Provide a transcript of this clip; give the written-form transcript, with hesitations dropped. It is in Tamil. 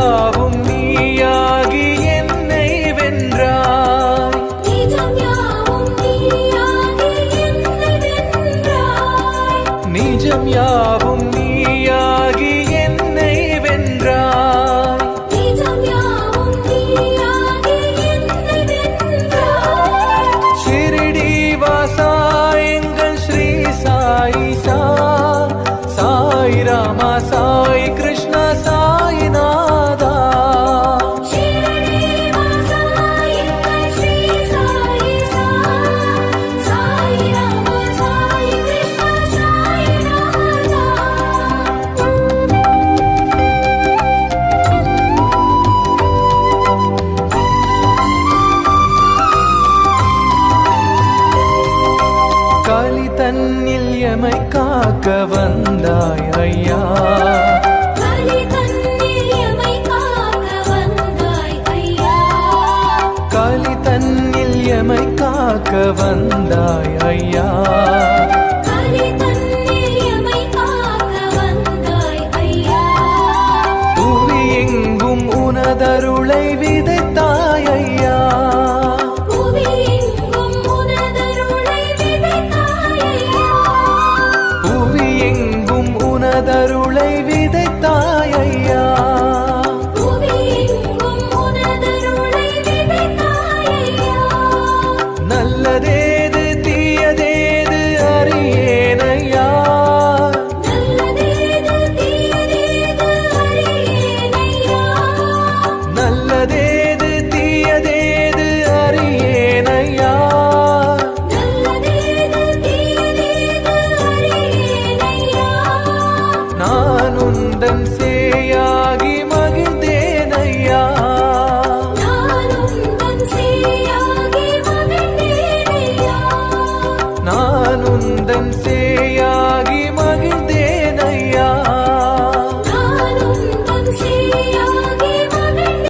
யாவும் நீயாகி என்னை வென்றாய். நிஜம் யாவும் நீயாகி என்னை வென்றாய். நிஜம் யாவும் நீயாகி என்னை வென்றாய். நிஜம் யாவும் நீயாகி என்னை வென்றாய். ஷிரடி வாசா எங்கள் ஸ்ரீ சாயி சா, சாய் ராமா சாய் கிருஷ்ணா சாய்நாதா. ஷிரடி வாசா எங்கள் ஸ்ரீ சாயி சா, சாய் ராமா சாய் கிருஷ்ணா சாய்நாதா. காலி தன்னில் எமை காக்க வந்தாய் ஐயா. கலி தன்னில் எமை காக்க வந்தாய் ஐயா. காலி தன்னில் எமை காக்க வந்தாய் ஐயா. கலி தன்னில் எமை காக்க வந்தாய் ஐயா. புவி எங்கும் உனதருளை விதைத்தாய் ஐயா. புவி எங்கும் உனதருளை விதைத்தாய் ஐயா. புவி எங்கும் உனதருளை விதைத்தாய் ஐயா. புவி எங்கும் உனதருளை விதைத்தாய் ஐயா. நல்லதேது தீயதேது அறியேனையா. நல்லதேது தீயதேது அறியேனையா. நல்லதேது தீயதேது அறியேனையா. நல்லதேது தீயதேது அறியேனையா. நான் உந்தன் சேயாகி மகிழ்ந்தேனையா. நான் உந்தன் சேயாகி மகிழ்ந்தேனையா. நான் உந்தன் சே